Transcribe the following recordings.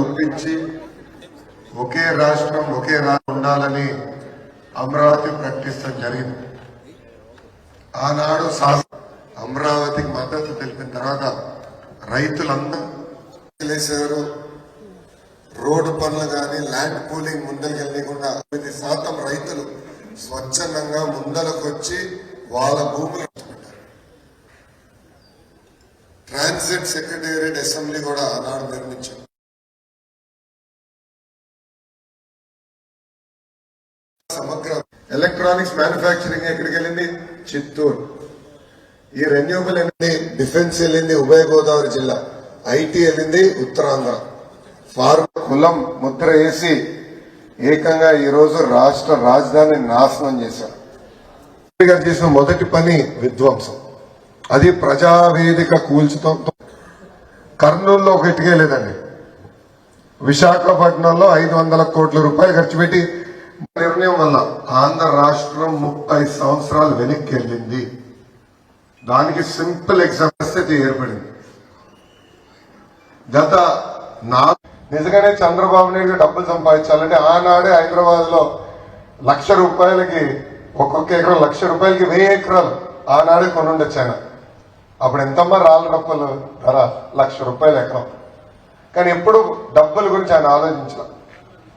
ఒప్పించి ఒకే రాష్ట్రం ఒకే ఉండాలని అమరావతి ప్రకటిస్తాం జరిగింది. ఆనాడు అమరావతికి మద్దతు తెలిపిన తర్వాత రైతులందరూ తెలిసారు. రోడ్డు పనులు కానీ ల్యాండ్ పూలింగ్ ముందరికి వెళ్ళకుండా 9% రైతులు స్వచ్ఛందంగా ముందలకొచ్చి వాళ్ళ భూములు ట్రాన్సిట్ సెక్రటేరియట్ అసెంబ్లీ కూడా ఆనాడు నిర్మించారు. సమగ్ర ఎలక్ట్రానిక్స్ మ్యానుఫ్యాక్చరింగ్ ఎక్కడికి వెళ్ళింది? చిత్తూరు. ఈ రెన్యూబుల్ వెళ్ళింది, డిఫెన్స్ వెళ్ళింది ఉభయ గోదావరి జిల్లా, ఐటీ వెళ్ళింది ఉత్తరాంధ్ర. కులం ముద్ర వేసి ఏకంగా ఈ రోజు రాష్ట్ర రాజధాని నాశనం చేశారు. చేసిన మొదటి పని విధ్వంసం. అది ప్రజావేదిక కూల్చుతాం. కర్నూలులో ఒక ఇటుకే లేదండి. విశాఖపట్నంలో 500 కోట్ల రూపాయలు ఖర్చు పెట్టి నిర్ణయం వల్ల ఆంధ్ర రాష్ట్రం 30 సంవత్సరాలు వెనక్కి వెళ్ళింది. దానికి సింపుల్ ఎగ్జాంపుల్ ఏర్పడింది. గత నిజంగానే చంద్రబాబు నాయుడు డబ్బులు సంపాదించాలంటే ఆనాడే హైదరాబాద్ లో 1,00,000 రూపాయలకి ఒక్కొక్క ఎకరం 1,00,000 రూపాయలకి 1000 ఎకరాలు ఆనాడే కొనుండొచ్చు ఆయన. అప్పుడు ఎంతమ్మా రాళ్ళ డబ్బులు ధర? 1,00,000 రూపాయలు ఎకరం. కానీ ఎప్పుడు డబ్బుల గురించి ఆయన ఆలోచించాలి.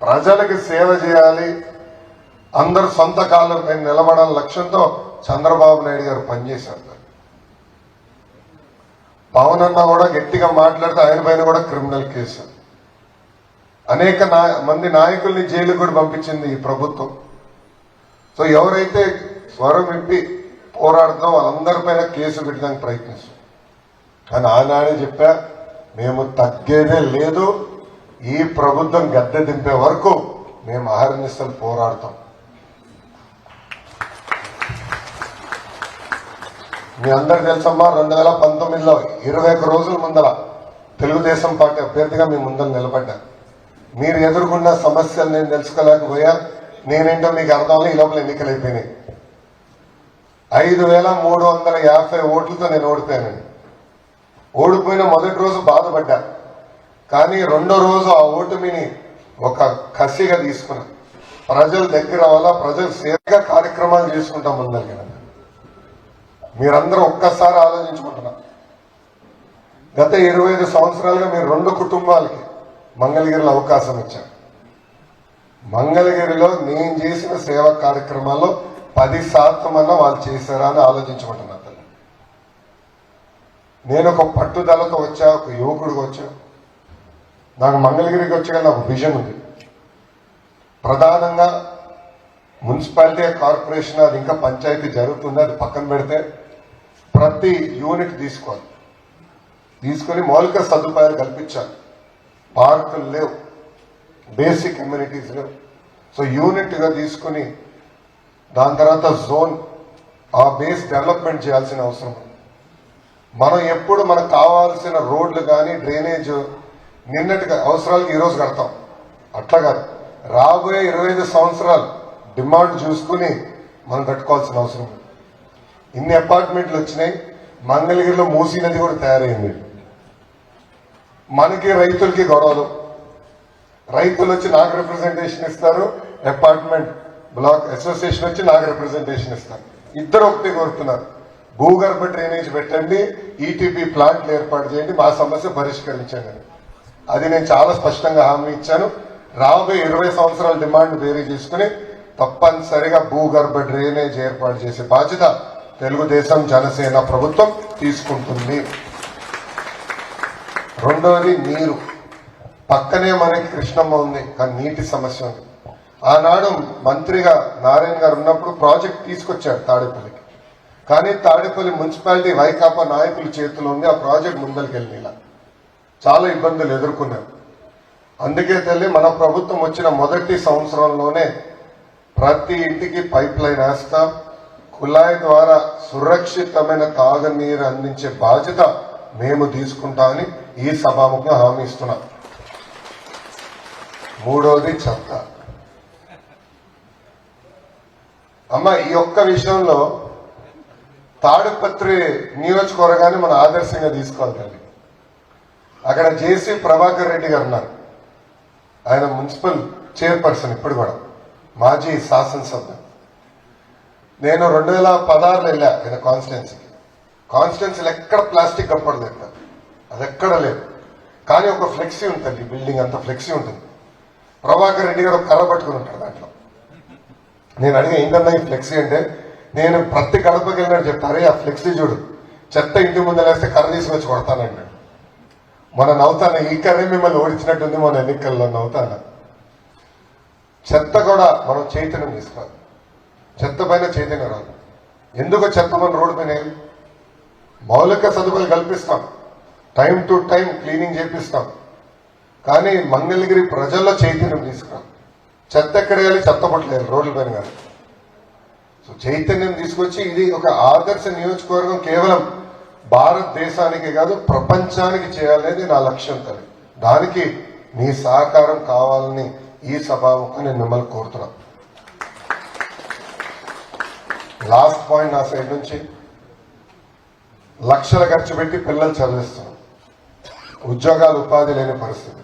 ప్రజలకు సేవ చేయాలి, అందరు సొంత కాలం పైన నిలబడాలని లక్ష్యంతో చంద్రబాబు నాయుడు గారు పనిచేశారు. పవన్ అన్న కూడా గట్టిగా మాట్లాడితే ఆయన పైన కూడా క్రిమినల్ కేసు. అనేక మంది నాయకుల్ని జైలుకు కూడా పంపించింది ఈ ప్రభుత్వం. సో ఎవరైతే స్వరం విప్పి పోరాడుతాం వాళ్ళందరిపైన కేసు పెట్టడానికి ప్రయత్నిస్తాం. కానీ ఆనాడే చెప్పా, మేము తగ్గేదే లేదు, ఈ ప్రభుత్వం గద్దె దింపే వరకు మేము అహర్నిశలు పోరాడతాం. మీ అందరు తెలుసమ్మా, 2019లో 21 రోజుల ముందర తెలుగుదేశం పార్టీ అభ్యర్థిగా మీ ముందర నిలబడ్డా. మీరు ఎదుర్కొన్న సమస్యలు నేను తెలుసుకోలేకపోయా. నేనేంటో మీకు అర్థం. ఈ లోపల ఎన్నికలు అయిపోయినాయి. 5,350 ఓట్లతో నేను ఓడిపోయానండి. ఓడిపోయిన మొదటి రోజు బాధపడ్డా. కానీ రెండో రోజు ఆ ఓటమిని ఒక కసిగా తీసుకున్నా. ప్రజల దగ్గర వల్ల ప్రజలు సేవగా కార్యక్రమాలు చేసుకుంటాం ముందరికి. మీరందరూ ఒక్కసారి ఆలోచించుకుంటున్నారు. గత 25 సంవత్సరాలుగా మీరు 2 కుటుంబాలకి మంగళగిరిలో అవకాశం ఇచ్చారు. మంగళగిరిలో నేను చేసిన సేవా కార్యక్రమాల్లో 10% అన్నా వాళ్ళు చేశారా అని ఆలోచించుకుంటున్నారు. నేను ఒక పట్టుదలతో వచ్చా, ఒక యువకుడికి వచ్చా. నాకు మంగళగిరికి వచ్చే నాకు విజన్ ఉంది. ప్రధానంగా మున్సిపాలిటీ కార్పొరేషన్ అది ఇంకా పంచాయతీ జరుగుతుంది, అది పక్కన పెడితే ప్రతి యూనిట్ తీసుకొని మౌలిక సదుపాయాలు కల్పించాలి. పార్కులు లేవు, బేసిక్ అమ్యూనిటీస్ లేవు. సో యూనిట్గా తీసుకుని దాని తర్వాత జోన్, ఆ బేస్ డెవలప్మెంట్ చేయాల్సిన అవసరం ఉంది. మనం ఎప్పుడు మనకు కావాల్సిన రోడ్లు కానీ డ్రైనేజ్ నిన్నటిగా అవసరాలకు ఈరోజు కడతాం. అట్లా కాదు, రాబోయే 25 సంవత్సరాలు డిమాండ్ చూసుకుని మనం కట్టుకోవాల్సిన అవసరం ఉంది. ఇన్ని అపార్ట్మెంట్లు వచ్చినాయి. మంగళగిరిలో మూసీ నది కూడా తయారైంది. మనకి రైతులకి గొడవలు. రైతులు వచ్చి నాకు రిప్రజెంటేషన్ ఇస్తారు, అపార్ట్మెంట్ బ్లాక్ అసోసియేషన్ వచ్చి నాకు రిప్రజెంటేషన్ ఇస్తారు. ఇద్దరు ఒకటి కోరుతున్నారు, భూగర్భ డ్రైనేజ్ పెట్టండి, ఈటీపీ ప్లాంట్లు ఏర్పాటు చేయండి, మా సమస్య పరిష్కరించండి. అది నేను చాలా స్పష్టంగా హామీ ఇచ్చాను. రాబోయే 20 సంవత్సరాల డిమాండ్ వేరీ చేసుకుని తప్పనిసరిగా భూగర్భ డ్రైనేజ్ ఏర్పాటు చేసే బాధ్యత తెలుగుదేశం జనసేన ప్రభుత్వం తీసుకుంటుంది. రెండోది నీరు. పక్కనే మనకి కృష్ణమ్మ ఉంది, కానీ నీటి సమస్య ఉంది. ఆనాడు మంత్రిగా నారాయణ గారు ఉన్నప్పుడు ప్రాజెక్ట్ తీసుకొచ్చారు తాడేపల్లికి. కానీ తాడేపల్లి మున్సిపాలిటీ వైకాపా నాయకుల చేతిలో ఉంది. ఆ ప్రాజెక్ట్ ముందరికి వెళ్ళిన చాలా ఇబ్బందులు ఎదుర్కొన్నారు. అందుకే తల్లి, మన ప్రభుత్వం వచ్చిన మొదటి సంవత్సరంలోనే ప్రతి ఇంటికి పైప్ లైన్ వేస్తాం, కుళాయి ద్వారా సురక్షితమైన తాగునీరు అందించే బాధ్యత మేము తీసుకుంటామని ఈ సభాముఖంగా హామీ ఇస్తున్నాం. మూడోది చెత్త. అమ్మ, ఈ ఒక్క విషయంలో తాడిపత్రి నియోజకవర్గాన్ని మనం ఆదర్శంగా తీసుకోవాలి తల్లి. అక్కడ జేసీ ప్రభాకర్ రెడ్డి గారు ఉన్నారు. ఆయన మున్సిపల్ చైర్పర్సన్ ఇప్పుడు కూడా, మాజీ శాసనసభ్యులు. నేను 2016లో వెళ్ళా ఆయన కాన్స్టిట్యున్సీలో ఎక్కడ ప్లాస్టిక్ కప్పడలేదు, అది ఎక్కడ లేదు. కానీ ఒక ఫ్లెక్సీ ఉంటుంది, బిల్డింగ్ అంతా ఫ్లెక్సీ ఉంటుంది. ప్రభాకర్ రెడ్డి గారు ఒక కర్ర పట్టుకుని ఉంటాడు దాంట్లో. నేను అడిగా ఏంటన్నా ఈ ఫ్లెక్సీ అంటే, నేను ప్రతి గడపకి వెళ్ళినట్టు చెప్తారే ఆ ఫ్లెక్సీ చూడు, చెత్త ఇంటి ముందు వేస్తే కర్ర తీసుకొచ్చి కొడతానంటాడు. మన నవ్వుతాను, ఈ కర్రే మిమ్మల్ని ఓడించినట్టుంది మన ఎన్నికల్లో నవ్వుతాను. చెత్త కూడా మనం చైతన్యం తీసుకోవాలి, చెత్త పైన చైతన్యం రాదు. ఎందుకు చెత్త మన రోడ్డు పైన మౌలిక సదుపాయాలు కల్పిస్తాం, టైం టు టైం క్లీనింగ్ చేపిస్తాం, కానీ మంగళగిరి ప్రజల్లో చైతన్యం తీసుకురాం. చెత్త ఎక్కడ వేయాలి, చెత్త పట్టలేదు రోడ్ల పైన కాదు. సో చైతన్యం తీసుకొచ్చి ఇది ఒక ఆదర్శ నియోజకవర్గం కేవలం భారతదేశానికి కాదు ప్రపంచానికి చేయాలనేది నా లక్ష్యం తల్లి. దానికి నీ సహకారం కావాలని ఈ సభాముఖం నేను మిమ్మల్ని కోరుతున్నాను. లాస్ట్ పాయింట్ నా సైడ్ నుంచి, లక్షలు ఖర్చు పెట్టి పిల్లలు చదివిస్తున్నాం, ఉద్యోగాలు ఉపాధి లేని పరిస్థితి.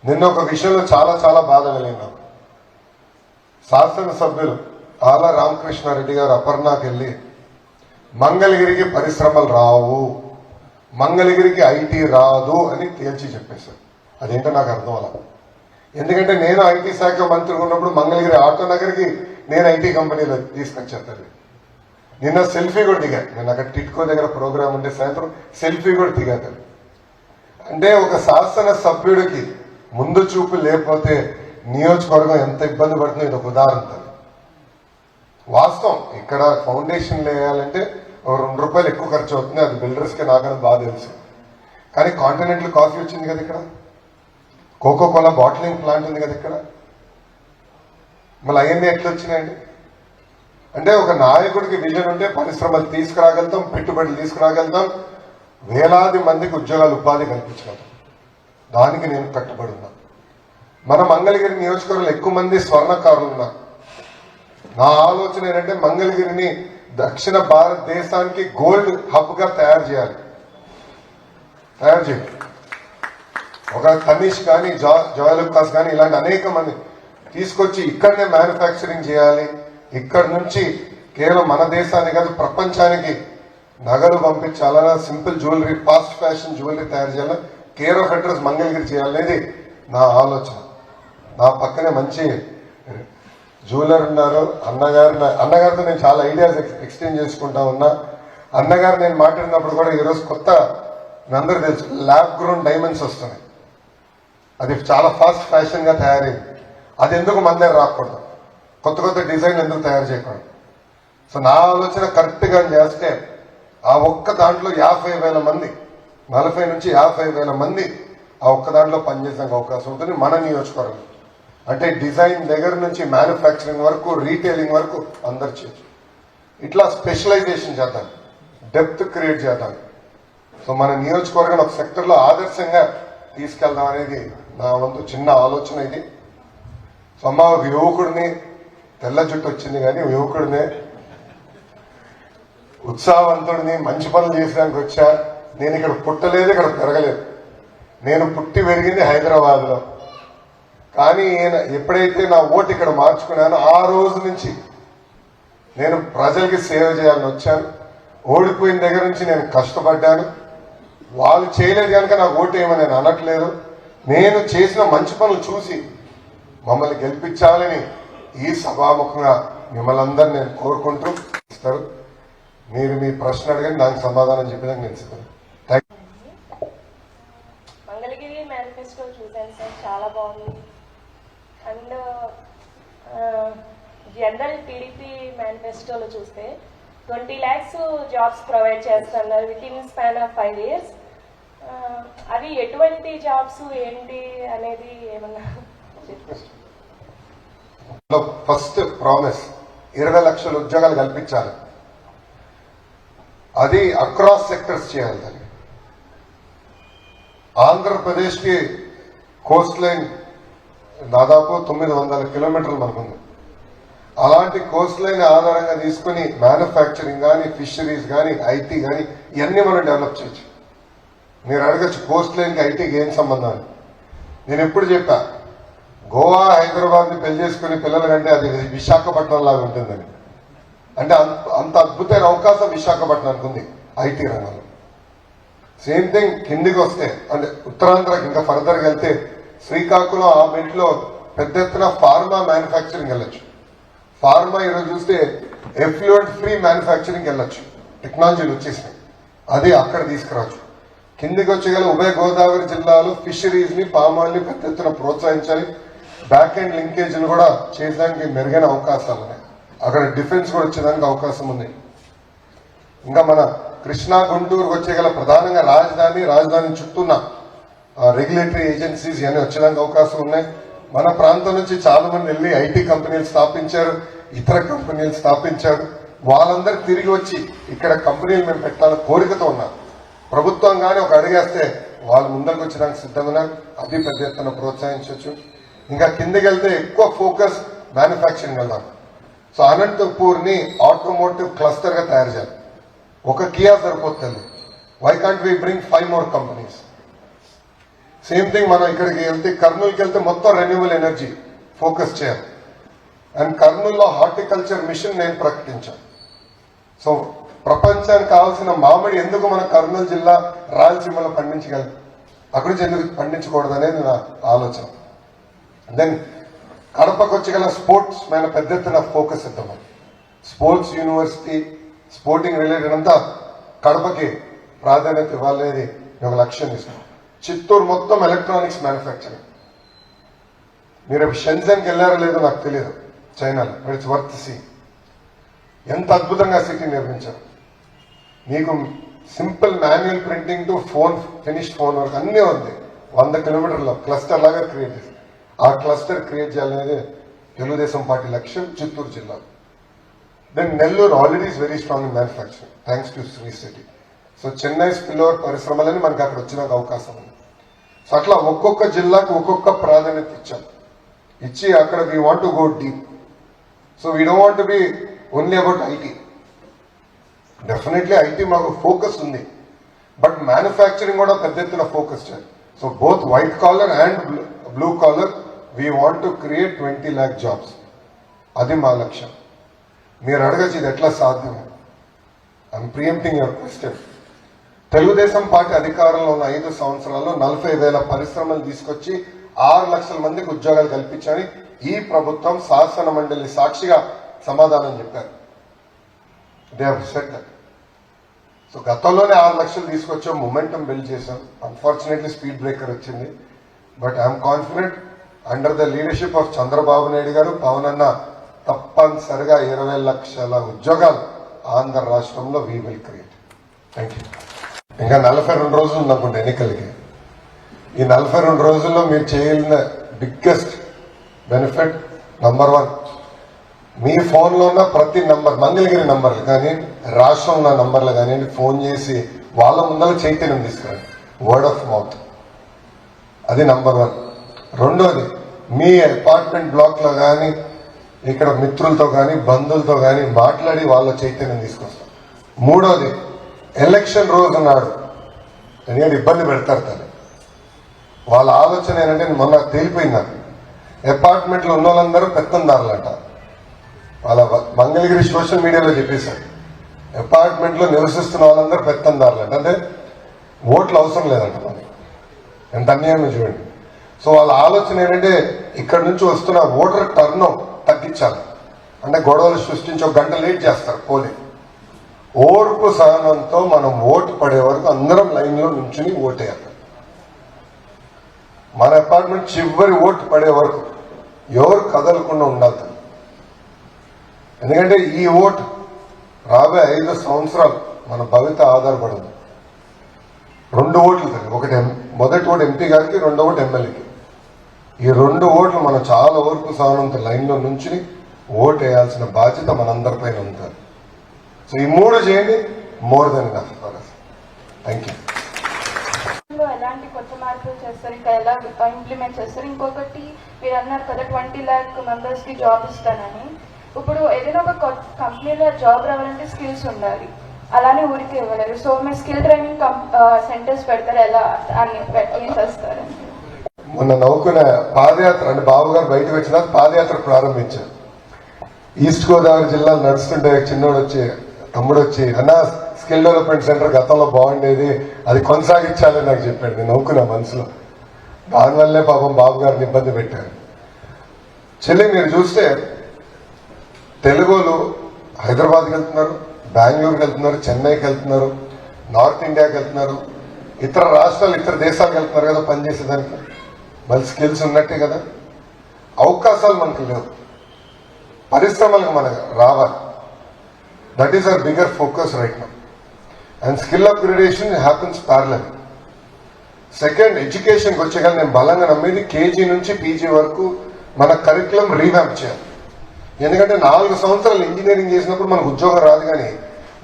నిన్న ఒక విషయంలో చాలా చాలా బాధ కలిగినాం. శాసనసభ్యులు ఆల రామకృష్ణారెడ్డి గారు అపర్ణాకి వెళ్ళి మంగళగిరికి పరిశ్రమలు రావు, మంగళగిరికి ఐటీ రాదు అని తేల్చి చెప్పేశారు. అదేంటో నాకు అర్థం అలా. ఎందుకంటే నేను ఐటీ శాఖ మంత్రి ఉన్నప్పుడు మంగళగిరి ఆటో నగర్కి నేను ఐటీ కంపెనీలో తీసుకొచ్చేస్తాను. నిన్న సెల్ఫీ కూడా దిగాను, నేను అక్కడ టిట్కో దగ్గర ప్రోగ్రామ్ ఉంటే సాయంత్రం సెల్ఫీ కూడా దిగాను. అంటే ఒక శాసన సభ్యుడికి ముందు చూపు లేకపోతే నియోజకవర్గం ఎంత ఇబ్బంది పడుతుందో ఇది ఒక ఉదాహరణ. వాస్తవం, ఇక్కడ ఫౌండేషన్ వేయాలంటే ₹2 ఎక్కువ ఖర్చు అవుతుంది, అది బిల్డర్స్కి నాకన్నా బాగా తెలుసు. కానీ కాంటినెంటల్ కాఫీ వచ్చింది కదా ఇక్కడ, కోకో కోలా బాటిలింగ్ ప్లాంట్ ఉంది కదా ఇక్కడ, మళ్ళీ అవన్నీ ఎట్లా వచ్చినాయండి? అంటే ఒక నాయకుడికి విజన్ ఉంటే పరిశ్రమలు తీసుకురాగలుగుతాం, పెట్టుబడులు తీసుకురాగలుగుతాం, వేలాది మందికి ఉద్యోగాలు ఉపాధి కల్పించగలుగుతాం. దానికి నేను కట్టుబడి ఉన్నా. మన మంగళగిరి నియోజకవర్గంలో ఎక్కువ మంది స్వర్ణకారులు ఉన్నారు. నా ఆలోచన ఏంటంటే మంగళగిరిని దక్షిణ భారతదేశానికి గోల్డ్ హబ్ గా తయారు చేయాలి. ఒక తనీష్ కానీ జోయలుకాస్ కానీ ఇలాంటి అనేక మంది తీసుకొచ్చి ఇక్కడనే మ్యానుఫ్యాక్చరింగ్ చేయాలి. ఇక్కడ నుంచి కేవలం మన దేశానికి కాదు ప్రపంచానికి నగలు పంపించాలన్నా, simple jewellery, fast fashion jewellery తయారు చేయాలన్నా కేర్ ఆఫ్ అడ్రస్ మంగళగిరి చేయాలనేది నా ఆలోచన. నా పక్కనే మంచి జ్యువెలర్ ఉన్నారు అన్నగారితో నేను చాలా ఐడియాస్ ఎక్స్చేంజ్ చేసుకుంటా ఉన్నా. అన్నగారు నేను మాట్లాడినప్పుడు కూడా ఈరోజు కొత్త మీ అందరూ తెలుసు ల్యాబ్ గ్రోన్ డైమండ్స్ వస్తున్నాయి. అది చాలా ఫాస్ట్ ఫ్యాషన్ గా తయారైంది. అది ఎందుకు మన దగ్గర రాకూడదు, కొత్త కొత్త డిజైన్ ఎందుకు తయారు చేయకూడదు? సో నా ఆలోచన కరెక్ట్ గా చేస్తే ఆ ఒక్క దాంట్లో 50,000 మంది, 40 నుంచి 50,000 మంది ఆ ఒక్క దాంట్లో పనిచేసే అవకాశం ఉంటుంది మన నియోజకవర్గం. అంటే డిజైన్ దగ్గర నుంచి మ్యానుఫ్యాక్చరింగ్ వరకు, రీటైలింగ్ వరకు అందరు చేయొచ్చు. ఇట్లా స్పెషలైజేషన్ చేద్దాం, డెప్త్ క్రియేట్ చేద్దాం. సో మన నియోజకవర్గం ఒక సెక్టర్లో ఆదర్శంగా తీసుకెళ్దాం అనేది నా వంతు చిన్న ఆలోచన ఇది. సో అమ్మ ఒక యువకుడిని, తెల్ల జుట్టు వచ్చింది కానీ యువకుడినే, ఉత్సాహవంతుడిని, మంచి పనులు చేసడానికి వచ్చా. నేను ఇక్కడ పుట్టలేదు, ఇక్కడ పెరగలేదు. నేను పుట్టి పెరిగింది హైదరాబాద్లో. కానీ ఎప్పుడైతే నా ఓటు ఇక్కడ మార్చుకున్నానో ఆ రోజు నుంచి నేను ప్రజలకి సేవ చేయాలని వచ్చాను. ఓడిపోయిన దగ్గర నుంచి నేను కష్టపడ్డాను. వాళ్ళు చేయలేదు కనుక నాకు ఓటు ఏమని నేను అనట్లేదు. నేను చేసిన మంచి పనులు చూసి మమ్మల్ని గెలిపించాలని ఈ సభాముఖంగా మిమ్మల్ని అందరూ నేను కోరుకుంటూ ఇస్తారు. మీరు మీ ప్రశ్న అడగండి, నాకు సమాధానం చెప్పేదానికి నేను ఇస్తాను. మంగళగిరి మేనిఫెస్టో చూసాను సార్, చాలా బాగుంది. అండ్ జనరల్ టీడీపీ మేనిఫెస్టోలో చూస్తే 20 lakhs జాబ్స్ ప్రొవైడ్ చేస్తున్నారు with in span of 5 years. అవి ఎటువంటి జాబ్స్ ఏంటి అనేది ఏమన్నా ఫస్ట్ ప్రామిస్ 20 లక్షల ఉద్యోగాలు కల్పించాలి. అది అక్రాస్ సెక్టర్స్ చేయాలి. దాన్ని ఆంధ్రప్రదేశ్కి కోస్ట్ లైన్ దాదాపు 900 కిలోమీటర్లు మనకుంది. అలాంటి కోస్ట్ లైన్ ఆధారంగా తీసుకుని మ్యానుఫ్యాక్చరింగ్ కానీ, ఫిషరీస్ కానీ, ఐటీ కానీ ఇవన్నీ మనం డెవలప్ చేయొచ్చు. మీరు అడగచ్చు కోస్ట్ లైన్కి ఐటీకి ఏం సంబంధం అని. నేను ఎప్పుడు చెప్పా, గోవా హైదరాబాద్ ని పెళ్లి చేసుకుని పిల్లల కంటే అది విశాఖపట్నం లాగా ఉంటుందని. అంటే అంత అద్భుతమైన అవకాశం విశాఖపట్నానికి ఉంది ఐటీ రంగంలో. సేమ్ థింగ్ కిందికి వస్తే అంటే ఉత్తరాంధ్రకి ఇంకా ఫర్దర్గా వెళ్తే శ్రీకాకుళం ఆ బెల్ట్ లో పెద్ద ఎత్తున ఫార్మా మ్యానుఫ్యాక్చరింగ్ వెళ్ళొచ్చు. ఫార్మా ఈరోజు చూస్తే ఎఫ్లూయెంట్ ఫ్రీ మ్యానుఫ్యాక్చరింగ్ వెళ్ళొచ్చు. టెక్నాలజీలు వచ్చేసినాయి, అది అక్కడ తీసుకురావచ్చు. కిందికి వచ్చేగల ఉభయ గోదావరి జిల్లాలో ఫిషరీస్ ని పామాయిల్ పెద్ద ఎత్తున ప్రోత్సహించాలి. బ్యాక్ ఎండ్ లింకేజీలు కూడా చేయడానికి మెరుగైన అవకాశాలు ఉన్నాయి. అక్కడ డిఫెన్స్ కూడా వచ్చేదానికి అవకాశం ఉంది. ఇంకా మన కృష్ణా గుంటూరుకు వచ్చేగల ప్రధానంగా రాజధాని చుట్టూన్న రెగ్యులేటరీ ఏజెన్సీస్ ఇవన్నీ వచ్చేదానికి అవకాశం ఉన్నాయి. మన ప్రాంతం నుంచి చాలా మంది వెళ్ళి ఐటీ కంపెనీలు స్థాపించారు, ఇతర కంపెనీలు స్థాపించారు. వాళ్ళందరూ తిరిగి వచ్చి ఇక్కడ కంపెనీలు మేము పెట్టాలని కోరికతో ఉన్నారు. ప్రభుత్వం కానీ ఒక అడిగేస్తే వాళ్ళు ముందరకు వచ్చేదానికి సిద్ధంగా ఉన్నారు. అది పెద్ద ఎత్తున ప్రోత్సహించవచ్చు. ఇంకా కిందకి వెళ్తే ఎక్కువ ఫోకస్ మ్యానుఫ్యాక్చరింగ్ వెళ్దాం. సో అనంతపూర్ ని ఆటోమోటివ్ క్లస్టర్ గా తయారు చేయాలి. ఒక కియా సరిపోతుంది. Why can't we bring 5 more companies? Same thing మనం ఇక్కడికి వెళ్తే కర్నూలుకి వెళ్తే మొత్తం రెన్యూవల్ ఎనర్జీ ఫోకస్ చేయాలి. అండ్ కర్నూలులో హార్టికల్చర్ మిషన్ నేను ప్రకటించాను. సో ప్రపంచానికి కావాల్సిన మామిడి ఎందుకు మన కర్నూలు జిల్లా రాయలసీమలో పండించగలం, అక్కడి నుంచి ఎందుకు పండించకూడదు అనేది నా ఆలోచన. దెన్ కడపకు వచ్చగల స్పోర్ట్స్ మీద పెద్ద ఎత్తున ఫోకస్ ఇద్దాం. స్పోర్ట్స్ యూనివర్సిటీ, స్పోర్టింగ్ రిలేటెడ్ అంతా కడపకి ప్రాధాన్యత ఇవ్వాలనేది ఒక లక్ష్యం తీసుకున్నాం. చిత్తూరు మొత్తం ఎలక్ట్రానిక్స్ మ్యానుఫ్యాక్చరింగ్. మీరు షెన్జన్కి వెళ్ళారో లేదో నాకు తెలియదు, చైనాలో. But it's worth see. ఎంత అద్భుతంగా సిటీ నిర్మించారు. మీకు simple manual printing to phone, finished phone వరకు అన్నీ ఉంది. 100 కిలోమీటర్ల క్లస్టర్ లాగా క్రియేట్ చేసి ఆ క్లస్టర్ క్రియేట్ చేయాలనేది తెలుగుదేశం పార్టీ లక్ష్యం చిత్తూరు జిల్లా. Then Nellore already is very strong in manufacturing thanks to Sri city. So Chennai spillover పరిశ్రమలని మనకి అక్కడ వచ్చినాక అవకాశం ఉంది. సో అట్లా ఒక్కొక్క జిల్లాకు ఒక్కొక్క ప్రాధాన్యత ఇచ్చాం. ఇచ్చి అక్కడ we want to go deep. So we don't want be only about IT. Definitely IT మాకు ఫోకస్ ఉంది, బట్ మ్యానుఫ్యాక్చరింగ్ కూడా పెద్ద ఎత్తున ఫోకస్ చేయాలి. So both white collar and blue collar we want to create 20 lakh jobs. అది మా లక్ష్యం. మీరు అడగచ్చు ఇది ఎట్లా సాధ్యం? I'm preempting your question. Telugu Desam party అధికారంలో ఉన్న 5 సంవత్సరాల్లో 40,000 పరిశ్రమలు తీసుకొచ్చి 6 లక్షల మందికి ఉద్యోగాలు కల్పించని ఈ ప్రభుత్వం శాసన మండలి సాక్షిగా సమాధానం చెప్పారు. They have said that. So గతంలోనే 6 లక్షలు తీసుకొచ్చాం, మొమెంటం బిల్డ్ చేశాం. అన్ఫార్చునేట్లీ స్పీడ్ బ్రేకర్ వచ్చింది. But I'm confident under the leadership of Chandrababu Naidu గారు, పవన్ అన్న తప్పనిసరిగా 20 లక్షల ఉద్యోగాలు ఆంధ్ర రాష్ట్రంలో we will create. Thank you. ఇంకా 42 రోజులు ఉందనుకుంటే ఎన్నికలకి. ఈ 42 రోజుల్లో మీరు చేయగలిగిన బిగ్గెస్ట్ బెనిఫిట్ నంబర్ 1, మీ ఫోన్లో ఉన్న ప్రతి నంబర్, మంగళగిరి నంబర్లు కానీ రాష్ట్రంలో ఉన్న నంబర్లు కానీ ఫోన్ చేసి వాళ్ళ ముందర చైతన్యం తీసుకురండి. వర్డ్ ఆఫ్ మౌత్, అది నంబర్ 1. రెండోది, మీ అపార్ట్మెంట్ బ్లాక్ లో కానీ ఇక్కడ మిత్రులతో కానీ బంధువులతో కానీ మాట్లాడి వాళ్ళ చైతన్యం తీసుకొస్తాం. మూడోది, ఎలక్షన్ రోజు నాడు ఎందుకంటే ఇబ్బంది పెడతారు దాన్ని. వాళ్ళ ఆలోచన ఏంటంటే మొన్న తేలిపోయింది. అపార్ట్మెంట్లో ఉన్న వాళ్ళందరూ పెత్తందారులంట. వాళ్ళ మంగళగిరి సోషల్ మీడియాలో చెప్పేశారు, అపార్ట్మెంట్లో నివసిస్తున్న వాళ్ళందరూ పెత్తందారులంట. అంటే ఓట్లు అవసరం లేదంట మనకి. ఎంత అన్యాయమో చూడండి. సో వాళ్ళ ఆలోచన ఏంటంటే ఇక్కడ నుంచి వస్తున్న ఓటర్ టర్న్ తగ్గించాలి. అంటే గొడవలు సృష్టించి 1 గంట లేట్ చేస్తారు పోలింగ్. ఓర్పు సహనంతో మనం ఓటు పడే వరకు అందరం లైన్లో నుంచుని ఓటేయాలి. మన అపార్ట్మెంట్ చివరి ఓటు పడే వరకు ఎవరు కదలకుండా ఉండాలి. ఎందుకంటే ఈ ఓటు రాబోయే 5 సంవత్సరాలు మన భవిత ఆధారపడదు. 2 ఓట్లు తల్లి, ఒకటి మొదటి ఓటు ఎంపీ గారికి, రెండో ఓటు ఎమ్మెల్యేకి. ఈ 2 ఓట్లు మనం చాలా ఓర్పు సహనంతో లైన్లో నుంచుని ఓటు వేయాల్సిన బాధ్యత మనందరిపైన ఉంటుంది. సో ఈ 3 చేయండి, more than enough for us. Thank you. ఎలాంటి కొత్త మార్పులు చేస్తారు, ఇంకా ఎలా ఇంప్లిమెంట్ చేస్తారు? ఇంకొకటి, మీరు అన్నారు కదా 20 lakh మెంబర్స్ కి జాబ్ ఇస్తానని. ఇప్పుడు ఏదైనా ఒక కంపెనీలో జాబ్ రావాలంటే స్కిల్స్ ఉండాలి, అలానే ఊరికి ఇవ్వలేరు. సో మీరు స్కిల్ ట్రైనింగ్ సెంటర్స్ పెడతారు, ఎలా అన్ని ఏం చేస్తారు? మొన్న నవ్వుకున్న పాదయాత్ర అంటే బాబు గారు బయటకు వచ్చిన పాదయాత్ర ప్రారంభించారు. ఈస్ట్ గోదావరి జిల్లాలో నడుస్తుంటే చిన్నోడు వచ్చి తమ్ముడు వచ్చి అన్న స్కిల్ డెవలప్మెంట్ సెంటర్ గతంలో బాగుండేది, అది కొనసాగించాలని నాకు చెప్పాడు. నేను నవ్వుకున్నా మనసులో. దానివల్లే పాపం బాబు గారిని ఇబ్బంది పెట్టారు. చెల్లి మీరు చూస్తే తెలుగులు హైదరాబాద్కి వెళ్తున్నారు, బెంగళూరుకి వెళ్తున్నారు, చెన్నైకి వెళ్తున్నారు, నార్త్ ఇండియాకి వెళ్తున్నారు, ఇతర రాష్ట్రాలు ఇతర దేశాలకు వెళ్తున్నారు కదా పనిచేసేదానికి. మళ్ళీ స్కిల్స్ ఉన్నట్టే కదా. అవకాశాలు మనకు లేవు, పరిశ్రమలకు మనకు రావాలి. That is our bigger focus right now. And skill upgradation happens parallel. Second, ఎడ్యుకేషన్కి వచ్చేగా నేను బలంగా నమ్మేది కేజీ నుంచి పీజీ వరకు మన కరికులం రీవ్యాంప్ చేయాలి. ఎందుకంటే 4 సంవత్సరాలు ఇంజనీరింగ్ చేసినప్పుడు మనకు ఉద్యోగం రాదు, కానీ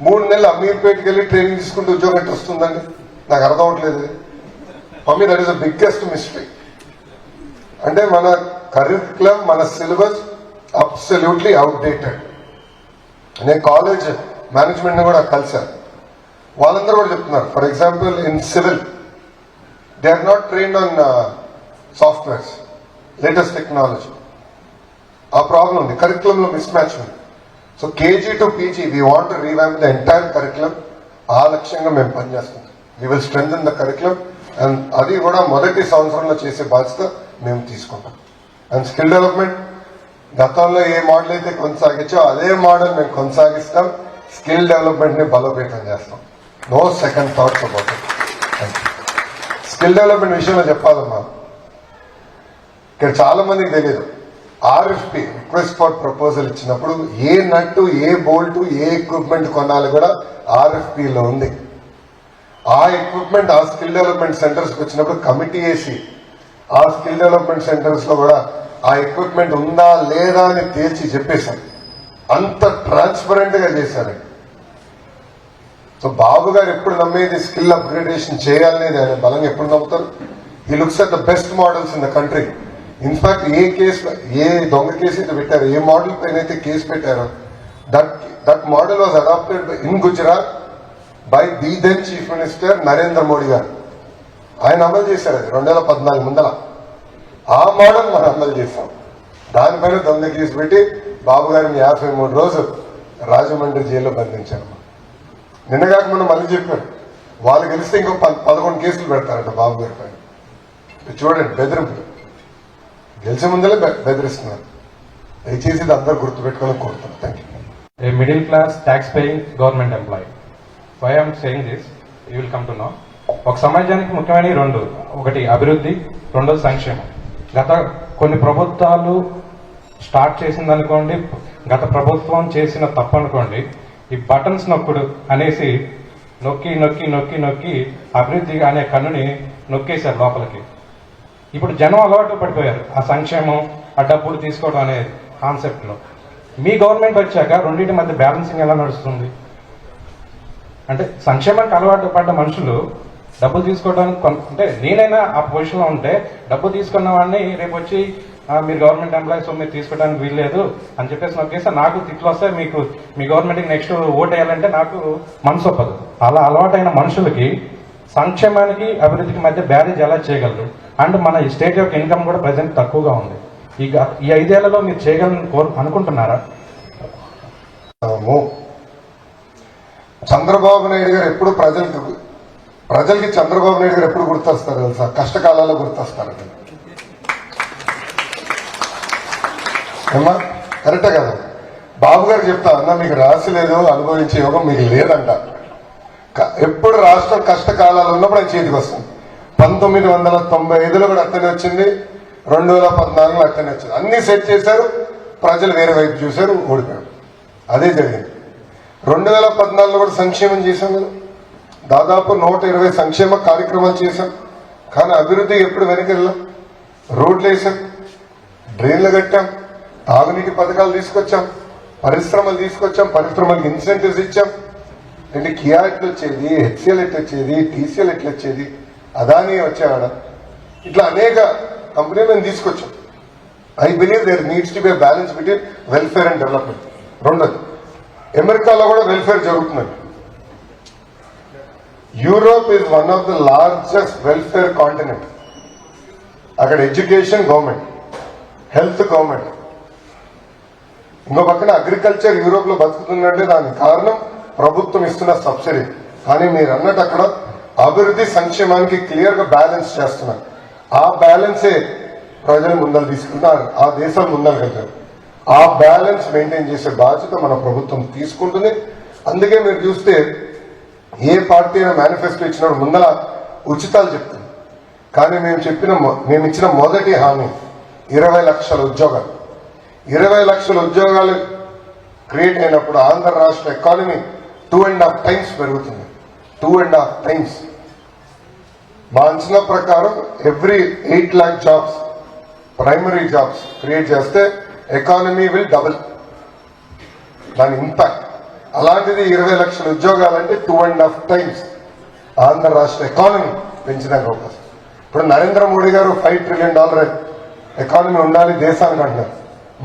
3 నెలలు అమీర్పేటకి వెళ్ళి ట్రైనింగ్ తీసుకుంటే ఉద్యోగం ఎట్లా వస్తుందండి? నాకు అర్థం అవట్లేదు. For me that is the biggest mistake. అంటే మన కరికులం, మన సిలబస్ అబ్సల్యూట్లీ అవుట్డేటెడ్. నేను కాలేజ్ మేనేజ్మెంట్ కూడా కలిశాను, వాళ్ళందరూ కూడా చెప్తున్నారు. For example in civil they are not trained on softwares, latest technology. ఆ ప్రాబ్లం ఉంది, కరికులంలో మిస్ మ్యాచ్ ఉంది. So KG to PG we want to revamp the entire curriculum. ఆ లక్ష్యంగా మేము పనిచేస్తున్నాం. We will strengthen the curriculum. And అది కూడా మొదటి సంవత్సరంలో చేసే బాధ్యత మేము తీసుకుంటాం. అండ్ స్కిల్ డెవలప్మెంట్ గతంలో ఏ మోడల్ అయితే కొనసాగించో అదే మోడల్ మేము కొనసాగిస్తాం. స్కిల్ డెవలప్మెంట్ ని బలోపేతం చేస్తాం. No second thoughts about it. Skill development విషయంలో చెప్పాలమ్మా, ఇక్కడ చాలా మందికి తెలియదు. ఆర్ఎఫ్పి రిక్వెస్ట్ ఫర్ ప్రపోజల్ ఇచ్చినప్పుడు ఏ నట్టు, ఏ బోల్ట్, ఏ ఎక్విప్మెంట్ కొనాలి కూడా ఆర్ఎఫ్పిలో ఉంది. ఆ ఎక్విప్మెంట్ ఆ స్కిల్ డెవలప్మెంట్ సెంటర్స్కి వచ్చినప్పుడు కమిటీ వేసి ఆ స్కిల్ డెవలప్మెంట్ సెంటర్స్ లో కూడా ఆ ఎక్విప్మెంట్ ఉందా లేదా అని తేల్చి చెప్పేశారు. అంత ట్రాన్స్పరెంట్ గా చేశారు. సో బాబు గారు ఎప్పుడు నమ్మేది స్కిల్ అప్గ్రేడేషన్ చేయాలనేది ఆయన బలంగా ఎప్పుడు నమ్ముతారు. He looks at the best models in the country. In fact ఏ దొంగ కేసు అయితే పెట్టారో, ఏ మోడల్ పైన అయితే కేసు పెట్టారో, that model was adapted in Gujarat by the then chief minister Narendra Modi గారు. ఆయన అమలు చేశారు అది 2014 ముందల. ఆ మోడల్ మనం అమలు చేస్తాం. దానిపైన దొంగ కేసు పెట్టి బాబు గారిని 53 రోజులు రాజమండ్రి జైల్లో బంధించారు. నిన్నగాక మనం మళ్ళీ చెప్పారు, వాళ్ళు గెలిస్తే ఇంకో 11 కేసులు పెడతారట బాబు గారి పైన. చూడండి, బెదిరింపులు. గెలిచే ముందలే బెదిరిస్తున్నారు. దయచేసి ఇది అందరూ గుర్తుపెట్టుకోవాలని కోరుతున్నాను. Thank you. A middle class tax-paying government employee. Why I am saying this, you will come to know. ఒక సమాజానికి ముఖ్యమైన 2, ఒకటి అభివృద్ధి, 2 సంక్షేమం. గత కొన్ని ప్రభుత్వాలు స్టార్ట్ చేసింది అనుకోండి, గత ప్రభుత్వం చేసిన తప్పు అనుకోండి, ఈ బటన్స్ నొక్కుడు అనేసి నొక్కి నొక్కి నొక్కి నొక్కి అభివృద్ధి అనే కన్నుని నొక్కేశారు లోపలికి. ఇప్పుడు జనం అలవాటు పడిపోయారు ఆ సంక్షేమం, ఆ డబ్బులు తీసుకోవడం అనే కాన్సెప్ట్ లో. మీ గవర్నమెంట్ వచ్చాక రెండింటి మధ్య బ్యాలెన్సింగ్ ఎలా నడుస్తుంది? అంటే సంక్షేమానికి అలవాటు పడ్డ మనుషులు డబ్బులు తీసుకోవడానికి, అంటే నేనైనా ఆ పొజిషన్ లో ఉంటే డబ్బు తీసుకున్న వాడిని రేపు వచ్చి మీరు గవర్నమెంట్ ఎంప్లాయీస్ మీరు తీసుకోవడానికి వీల్లేదు అని చెప్పేసి నొక్కేస్తే నాకు తిట్లు వస్తాయి. మీకు మీ గవర్నమెంట్కి నెక్స్ట్ ఓట్ వేయాలంటే నాకు మనసు ఒప్పదు. అలా అలవాటైన మనుషులకి సంక్షేమానికి అభివృద్ధికి మధ్య బ్యారేజ్ ఎలా చేయగలరు? అండ్ మన స్టేట్ యొక్క ఇన్కమ్ కూడా ప్రజెంట్ తక్కువగా ఉంది. ఈ 5 ఏళ్లలో మీరు చేయగలని అనుకుంటున్నారా? చంద్రబాబు నాయుడు గారు ఎప్పుడు ప్రజలకి చంద్రబాబు నాయుడు గారు ఎప్పుడు గుర్తొస్తారు తెలుసా? కష్టకాలాల్లో గుర్తొస్తారు. ఏమా కరెక్టే కదా? బాబు గారు చెప్తా అన్న, మీకు రాసి లేదు, అనుభవించే యోగం మీకు లేదంట. ఎప్పుడు రాష్ట్రం కష్టకాలాలు ఉన్నప్పుడు ఆయన చేతికి వస్తుంది. 1995లో కూడా అట్టనే వచ్చింది, 2014లో అట్టనే వచ్చింది. అన్ని సెట్ చేశారు, ప్రజలు వేరే వైపు చూశారు, ఓడిపోయారు. అదే జరిగింది. 2014లో కూడా సంక్షేమం చేశాం కదా, దాదాపు 120 సంక్షేమ కార్యక్రమాలు చేశాం. కానీ అభివృద్ధి ఎప్పుడు వెనక్కి వెళ్ళాం. రోడ్లు వేసాం, డ్రైన్లు కట్టాం, తాగునీటి పథకాలు తీసుకొచ్చాం, పరిశ్రమలు తీసుకొచ్చాం, పరిశ్రమలకు ఇన్సెంటివ్స్ ఇచ్చాం. అంటే కియా ఎట్లా వచ్చేది, హెచ్సిఎల్ ఎట్లా వచ్చేది, టీసీఎల్ ఎట్లా వచ్చేది, అదానీ వచ్చేవాడ, ఇట్లా అనేక కంపెనీలు మేము తీసుకొచ్చాం. I believe there needs to be balance between welfare and development. రెండోది, అమెరికాలో కూడా వెల్ఫేర్ జరుగుతుంది. Europe is one of the largest welfare continent. అక్కడ ఎడ్యుకేషన్ గవర్నమెంట్, హెల్త్ గవర్నమెంట్, ఇంకో పక్కన అగ్రికల్చర్ యూరోప్ లో బతుకుతుందంటే దానికి కారణం ప్రభుత్వం ఇస్తున్న సబ్సిడీ. కానీ మీరు అన్నట్టు అక్కడ అభివృద్ధి సంక్షేమానికి క్లియర్ గా బ్యాలెన్స్ చేస్తున్నారు. ఆ బ్యాలెన్సే ప్రజలు ముందలు తీసుకుంటున్నారు, ఆ దేశం ముందలుకెళ్తారు. ఆ బ్యాలెన్స్ మెయింటైన్ చేసే బాధ్యత మన ప్రభుత్వం తీసుకుంటుంది. అందుకే మీరు చూస్తే ఏ పార్టీ మేనిఫెస్టో ఇచ్చినప్పుడు ముందర ఉచితాలు చెప్తుంది. కానీ మేము ఇచ్చిన మొదటి హామీ 20 లక్షల ఉద్యోగాలు. 20 లక్షల ఉద్యోగాలు క్రియేట్ అయినప్పుడు ఆంధ్ర రాష్ట్ర ఎకానమీ 2.5 టైమ్స్ పెరుగుతుంది. 2.5 టైమ్స్. మా అంచనా ప్రకారం every 8 lakh jobs, primary jobs create చేస్తే ఎకానమీ విల్ డబుల్ దాని ఇంపాక్ట్. అలాంటిది 20 లక్షల ఉద్యోగాలంటే 2.5 టైమ్స్ ఆంధ్ర రాష్ట్ర ఎకానమీ పెంచడానికి అవకాశం. ఇప్పుడు నరేంద్ర మోడీ గారు $5 trillion ఎకానమీ ఉండాలి దేశానికి అంటున్నారు.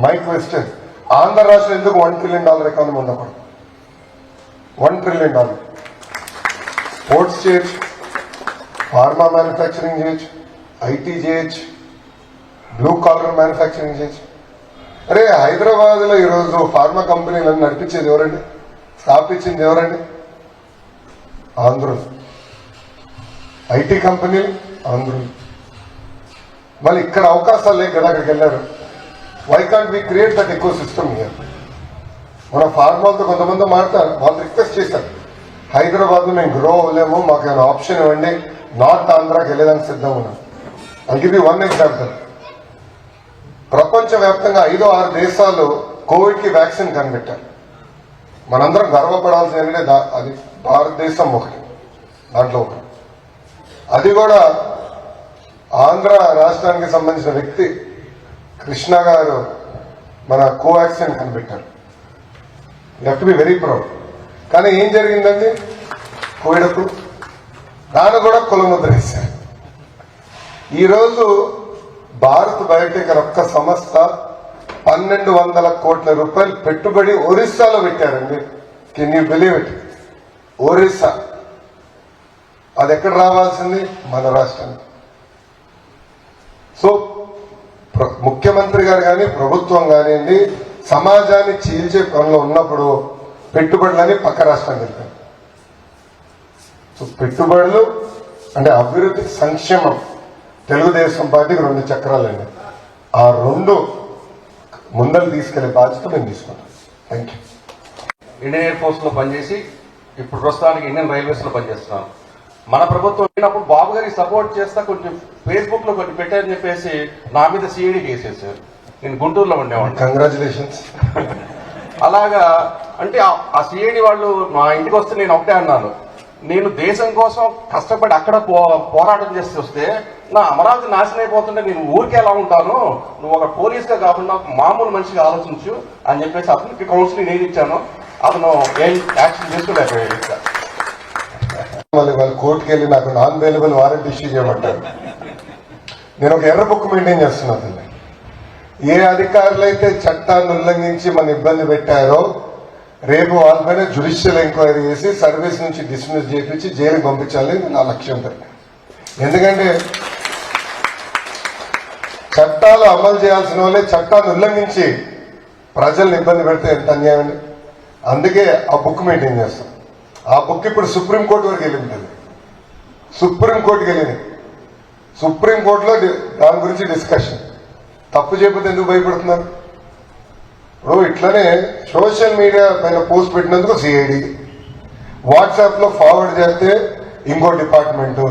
మై క్వశ్చన్, ఆంధ్ర రాష్ట్రం ఎందుకు $1 trillion ఎకానమీ ఉండకూడదు? $1 trillion. స్పోర్ట్స్ చేయొచ్చు, ఫార్మా మ్యానుఫ్యాక్చరింగ్ చేయొచ్చు, ఐటీ చేయొచ్చు, బ్లూ కాలర్ మ్యానుఫ్యాక్చరింగ్ చేయొచ్చు. అరే హైదరాబాద్ లో ఈరోజు ఫార్మా కంపెనీలను నడిపించేది ఎవరండి? స్థాపించింది ఎవరండి? ఆంధ్రులు. ఐటీ కంపెనీలు ఆంధ్రులు. మళ్ళీ ఇక్కడ అవకాశాలు లేక కదా అక్కడికి వెళ్ళారు. Why can't we create that ecosystem here? మన ఫార్మాలతో కొంతమంది మాట్లాడారు, వాళ్ళు రిక్వెస్ట్ చేశారు, హైదరాబాద్ లో మేము గ్రో అవ్వలేము, మాకు ఏమైనా ఆప్షన్ ఇవ్వండి, నార్త్ ఆంధ్రాకి వెళ్ళేదానికి సిద్ధంగా ఉన్నాం. I'll give you one example. ప్రపంచవ్యాప్తంగా 5-6 దేశాలు కోవిడ్ కి వ్యాక్సిన్ కనిపెట్టారు. మనందరం గర్వపడాల్సింది అది భారతదేశం ఒకటి, దాంట్లో ఒకటి. అది కూడా ఆంధ్ర రాష్ట్రానికి సంబంధించిన వ్యక్తి కృష్ణ గారు మన కోవాక్సిన్ కనిపెట్టారు. You have to be very proud. కానీ ఏం జరిగిందండి కోవిడ్ అప్పుడు? దాన్ని కూడా కులముద్ర వేశారు. ఈరోజు భారత్ బయోటెక్ ఒక్క సంస్థ 1,200 కోట్ల రూపాయలు పెట్టుబడి ఒరిస్సాలో పెట్టారండి. Can you believe it? Orissa. అది ఎక్కడ రావాల్సింది? మన రాష్ట్రానికి. సో ముఖ్యమంత్రి గారు కానీ ప్రభుత్వం కానివ్వండి, సమాజాన్ని చీల్చే పనిలో ఉన్నప్పుడు పెట్టుబడులని పక్క రాష్ట్రానికి వెళ్తారు. సో పెట్టుబడులు అంటే అభివృద్ధి, సంక్షేమం తెలుగుదేశం పార్టీకి 2 చక్రాలండి. ఆ 2 ముందలు తీసుకెళ్లే బాధ్యత మేము తీసుకుంటాం. Thank you. Indian air force లో పనిచేసి ఇప్పుడు ప్రస్తుతానికి ఇండియన్ రైల్వేస్ లో పనిచేస్తున్నాను. మన ప్రభుత్వం అయినప్పుడు బాబు గారికి సపోర్ట్ చేస్తా కొంచెం ఫేస్బుక్ లో కొన్ని పెట్టారని చెప్పేసి నా మీద సిఐడి కేసేసారు. నేను గుంటూరులో ఉండేవాడిని. కంగ్రాచులేషన్స్. అలాగా అంటే ఆ సిఐడి వాళ్ళు మా ఇంటికి వస్తే నేను ఒకటే అన్నాను, నేను దేశం కోసం కష్టపడి అక్కడ పోరాటం చేసి వస్తే నా అమరావతి నాశనం అయిపోతుంటే నేను ఊరికే ఎలా ఉంటాను, నువ్వు ఒక పోలీస్ గా కాకుండా మామూలు మనిషిగా ఆలోచించు అని చెప్పేసి అతనికి కౌన్సిలింగ్ నేను ఇచ్చాను. అతను ఏం యాక్షన్ చేసుకోలేకపోయాడు. మళ్ళీ వాళ్ళు కోర్టుకు వెళ్ళి నాకు నాన్ అవైలబుల్ వారెంట్ ఇష్యూ చేయమంటారు. నేను ఒక ఎర్ర బుక్ మెయింటైన్ చేస్తున్నాను. ఏ అధికారులు అయితే చట్టాన్ని ఉల్లంఘించి మన ఇబ్బంది పెట్టారో రేపు వాళ్ళపైన జ్యుడిషియల్ ఎంక్వైరీ చేసి సర్వీస్ నుంచి డిస్మిస్ చేయించి జైలుకి పంపించాలని నా లక్ష్యం. ఎందుకంటే చట్టాలు అమలు చేయాల్సిన వాళ్ళే చట్టాన్ని ఉల్లంఘించి ప్రజల్ని ఇబ్బంది పెడితే ఎంత అన్యాయం అండి. అందుకే ఆ బుక్ మెయింటైన్ చేస్తాం. ఆ బుక్ ఇప్పుడు సుప్రీంకోర్టు వరకు వెళ్ళింది. సుప్రీంకోర్టుకి వెళ్ళింది. సుప్రీంకోర్టులో దాని గురించి డిస్కషన్. తప్పు చేయకపోతే ఎందుకు భయపడుతున్నారు? ఇప్పుడు ఇట్లనే సోషల్ మీడియా పైన పోస్ట్ పెట్టినందుకు సిఐడి, వాట్సాప్ లో ఫార్వర్డ్ చేస్తే ఇంకో డిపార్ట్మెంటు,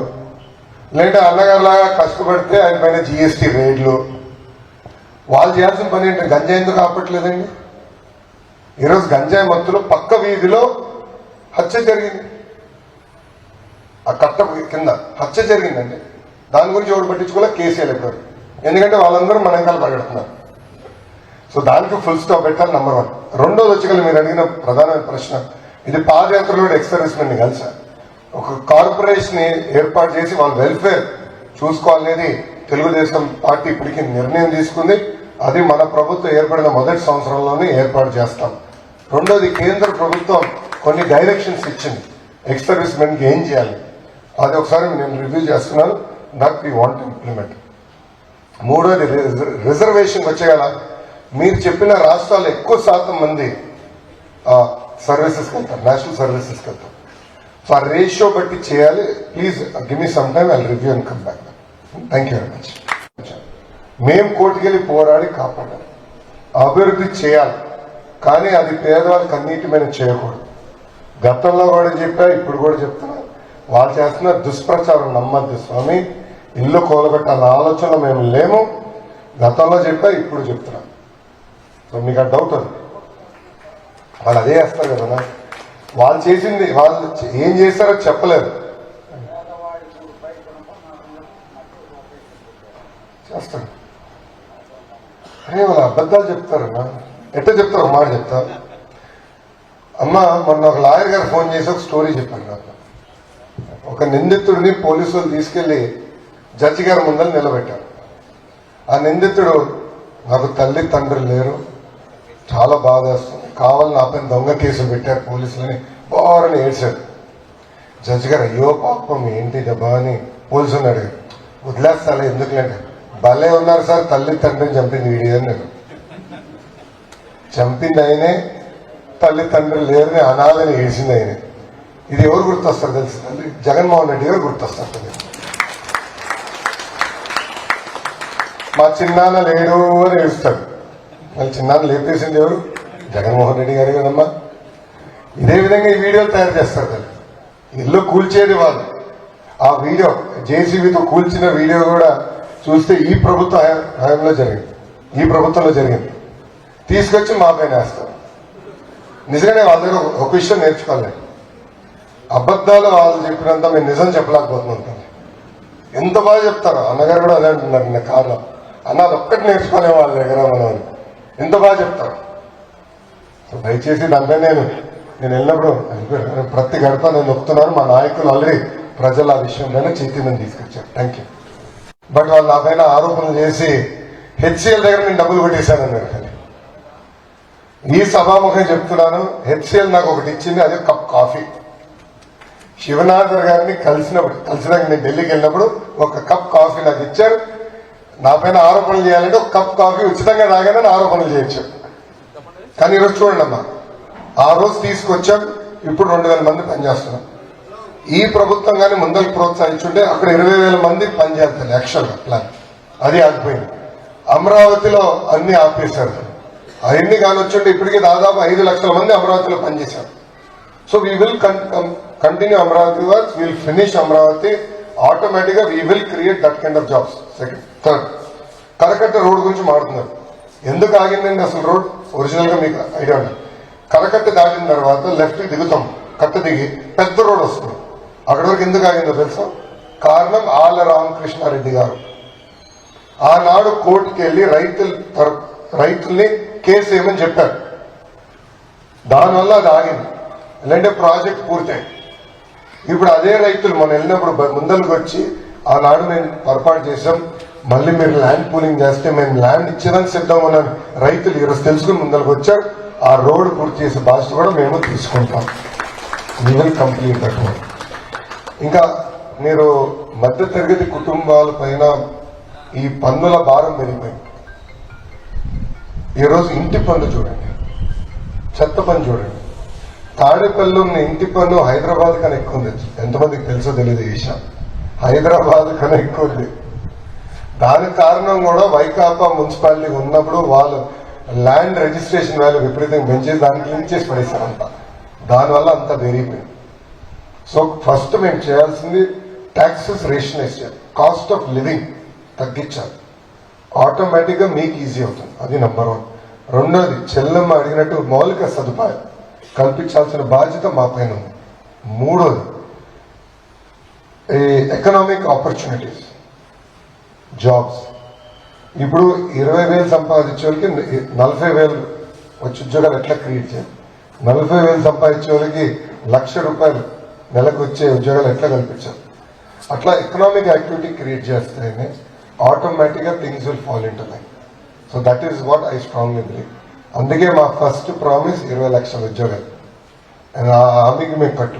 లేదంటే అన్నగారులాగా కష్టపడితే ఆయన పైన జిఎస్టీ రేట్లు. వాళ్ళు చేయాల్సిన పని ఏంటి? గంజాయి ఎందుకు ఆపట్లేదండి? ఈరోజు గంజాయి మత్తులో పక్క వీధిలో హత్య జరిగింది. ఆ కట్ట కింద హత్య జరిగిందండి. దాని గురించి ఎవరు పట్టించుకోలే, కేసీఆర్ ఎప్పుడు. ఎందుకంటే వాళ్ళందరూ మన వెనకాల పరిగెడుతున్నారు. సో దానికి ఫుల్ స్టాప్ పెట్టాలి. నంబర్ 1. రెండోది వచ్చి మీరు అడిగిన ప్రధానమైన ప్రశ్న, ఇది పాదయాత్రలో ఎక్స్ సర్వీస్ మెన్ ని కలిసా ఒక కార్పొరేషన్ ఏర్పాటు చేసి వాళ్ళ వెల్ఫేర్ చూసుకోవాలనేది తెలుగుదేశం పార్టీ ఇప్పటికీ నిర్ణయం తీసుకుంది. అది మన ప్రభుత్వం ఏర్పడిన మొదటి సంవత్సరంలోనే ఏర్పాటు చేస్తాం. రెండోది కేంద్ర ప్రభుత్వం కొన్ని డైరెక్షన్స్ ఇచ్చింది ఎక్స్ సర్వీస్ మెన్ కి ఏం చేయాలి. అది ఒకసారి నేను రివ్యూ చేస్తున్నాను. That we want implement. మూడోది రిజర్వేషన్ వచ్చేగల మీరు చెప్పిన రాష్ట్రాలు ఎక్కువ శాతం మంది సర్వీసెస్కి వెళ్తారు, నేషనల్ సర్వీసెస్కి వెళ్తారు. సో ఆ రేషియో బట్టి చేయాలి. Please give me some time I review and come back. Thank you very much. మేము కోర్టుకెళ్ళి పోరాడి కాపాడాలి, అభివృద్ధి చేయాలి, కానీ అది పేదవాళ్ళకి అన్నిటి మీద చేయకూడదు. గతంలో కూడా చెప్పా, ఇప్పుడు కూడా చెప్తున్నా, వాళ్ళు చేస్తున్న దుష్ప్రచారం నమ్మద్దు స్వామి. ఇల్లు కూలగొట్టాలన్న ఆలోచనలో మేము లేము. గతంలో చెప్పా, ఇప్పుడు చెప్తున్నా. సో మీకు ఆ డౌట్ ఉంది, వాళ్ళు అదే చేస్తారు కదా. వాళ్ళు చేసింది, వాళ్ళు ఏం చేస్తారో చెప్పలేదు. చేస్తారు అరే వాళ్ళు అబద్ధాలు చెప్తారన్నా. ఎట్లా చెప్తారు? ఒక మాట చెప్తా అమ్మ. మొన్న ఒక లాయర్ గారు ఫోన్ చేసి ఒక స్టోరీ చెప్పారు నాకు. ఒక నిందితుడిని పోలీసులు తీసుకెళ్లి జడ్జి గారి ముందర నిలబెట్టారు. ఆ నిందితుడు నాకు తల్లి తండ్రి లేరు, చాలా బాధ వస్తుంది, కావాలని నా పైన దొంగ కేసులు పెట్టారు పోలీసులని బారని ఏడ్చాడు. జడ్జి గారు అయ్యో పాపం ఏంటి దెబ్బా అని పోలీసుని అడిగారు. వదిలేస్తాలే ఎందుకులేండి, భలే ఉన్నారు సార్, తల్లి తండ్రిని చంపింది వీడి అని. చంపింది ఆయనే, తల్లి తండ్రి లేరని అనాలని ఏడ్చింది ఆయనే. ఇది ఎవరు గుర్తొస్తారు తెలుసు? తల్లి జగన్మోహన్ రెడ్డి గారు గుర్తొస్తారు. మా చిన్నాన్న లేడు అని ఏడుస్తాడు. మళ్ళీ చిన్నాన్న లేపేసింది ఎవరు? జగన్మోహన్ రెడ్డి గారు కదమ్మా. ఇదే విధంగా ఈ వీడియోలు తయారు చేస్తారు తల్లి. ఇల్లు కూల్చేది వాళ్ళు. ఆ వీడియో జేసీబీతో కూల్చిన వీడియో కూడా చూస్తే ఈ ప్రభుత్వ హయాంలో జరిగింది, ఈ ప్రభుత్వంలో జరిగింది. తీసుకొచ్చి మా పైన వేస్తారు. నిజంగానే వాళ్ళ దగ్గర ఒక విషయం నేర్చుకోవాలి. అబద్ధాలు వాళ్ళు చెప్పినంత మేము నిజం చెప్పలేకపోతున్నాం. ఎంత బాగా చెప్తారో అన్నగారు కూడా అదే అంటున్నారు నిన్న కార్లో. అన్న అది ఒక్కటి నేర్చుకునే వాళ్ళ దగ్గర మనం ఎంత బాగా చెప్తారు. సో దయచేసి దాంట్లో నేను వెళ్ళినప్పుడు ప్రతి గడప నేను నొక్కుతున్నాను. మా నాయకులు ఆల్రెడీ ప్రజలు ఆ విషయంలోనే చైతన్యం తీసుకొచ్చారు. Thank you. బట్ వాళ్ళు నా పైన ఆరోపణలు చేసి హెచ్సిఎల్ దగ్గర నేను డబ్బులు కొట్టేశానన్నారు. కానీ ఈ సభాముఖం చెప్తున్నాను, హెచ్సిఎల్ నాకు ఒకటి ఇచ్చింది, అదే కప్ కాఫీ. శివనాథర్ గారిని కలిసినాక నేను ఢిల్లీకి వెళ్ళినప్పుడు ఒక కప్ కాఫీ నాకు ఇచ్చారు. నా పైన ఆరోపణలు చేయాలంటే ఒక కప్ కాఫీ ఉచితంగా తాగానే ఆరోపణలు చేయొచ్చు. కానీ ఈరోజు చూడండి అమ్మా, ఆ రోజు తీసుకొచ్చాం, ఇప్పుడు 2000 మంది పనిచేస్తున్నాం. ఈ ప్రభుత్వం కానీ ముందరికి ప్రోత్సహించుంటే అక్కడ 20,000 మంది పనిచేస్తారు యాక్చువల్గా ప్లాన్. అది ఆగిపోయింది. అమరావతిలో అన్ని ఆపేశారు. అవన్నీ కానీ వచ్చుంటే ఇప్పటికీ దాదాపు 5 లక్షల మంది అమరావతిలో పనిచేశారు. So we will continue Amaravati works, will finish Amaravati. ఆటోమేటిక్గా we will create that kind of jobs. Second, third, Karakatta road గురించి మాట్లాడుతున్నారు. ఎందుకు ఆగిందండి అసలు రోడ్? ఒరిజినల్ గా మీకు ఐడియా ఉంది. కరకట్ట దాటిన తర్వాత లెఫ్ట్ దిగుతాం, కట్ట దిగి పెద్ద రోడ్ వస్తుంది. అక్కడి వరకు ఎందుకు ఆగిందో తెలుసా? కారణం ఆళ్ల రామకృష్ణారెడ్డి గారు ఆనాడు కోర్టుకి వెళ్ళి రైతుల్ని కేసు వేయమని చెప్పారు. దానివల్ల అది ఆగింది. లేదంటే ప్రాజెక్ట్ పూర్తయింది. ఇప్పుడు అదే రైతులు మనం వెళ్ళినప్పుడు ముందరికి వచ్చి ఆనాడు మేము పొరపాటు చేశాం, మళ్ళీ మీరు ల్యాండ్ పూలింగ్ చేస్తే మేము ల్యాండ్ ఇచ్చేదానికి సిద్ధం ఉన్నాను రైతులు ఈరోజు తెలుసుకుని ముందరికి వచ్చారు. ఆ రోడ్డు పూర్తి చేసే బాధ్యత కూడా మేము తీసుకుంటాం. We will complete that road. ఇంకా మీరు మధ్య తరగతి కుటుంబాల పైన ఈ పన్నుల భారం పెరిగిపోయింది. ఈరోజు ఇంటి పన్ను చూడండి, చెత్త పన్ను చూడండి. తాడేపల్లి ఉన్న ఇంటి పన్ను హైదరాబాద్ కన్నా ఎక్కువ ఉంది. ఎంతమందికి తెలుసో తెలియదు ఈ విషయం. హైదరాబాద్ కన్నా ఎక్కువ ఉంది. దానికి కారణం కూడా వైకాపా మున్సిపాలిటీ ఉన్నప్పుడు వాళ్ళు ల్యాండ్ రిజిస్ట్రేషన్ వాల్యూ విపరీతంగా పెంచేసి దానికి లింక్ చేసి పడేశారంట. దానివల్ల అంతా పెరిగిపోయింది. సో ఫస్ట్ మేము చేయాల్సింది ట్యాక్సెస్ రేషనైజ్ చేయాలి, కాస్ట్ ఆఫ్ లివింగ్ తగ్గించాలి. ఆటోమేటిక్గా మీకు ఈజీ అవుతుంది. అది నెంబర్ 1. రెండోది, చెల్లెమ్మ అడిగినట్టు మౌలిక సదుపాయాలు కల్పించాల్సిన బాధ్యత మా పైన ఉంది. మూడోది, ఎకనామిక్ ఆపర్చునిటీస్, జాబ్స్. ఇప్పుడు 20,000 సంపాదించే వాళ్ళకి 40,000 వచ్చి ఉద్యోగాలు ఎట్లా క్రియేట్ చేయాలి? 40,000 సంపాదించే వాళ్ళకి ₹1,00,000 నెలకు వచ్చే ఉద్యోగాలు ఎట్లా కల్పించాలి? అట్లా ఎకనామిక్ యాక్టివిటీ క్రియేట్ చేస్తేనే ఆటోమేటిక్గా things will fall in to line. So that is what I strongly believe. అందుకే మా ఫస్ట్ ప్రామిస్ 20 లక్షల ఉద్యోగాలు. ఆ హామీకి మేము కట్టుకో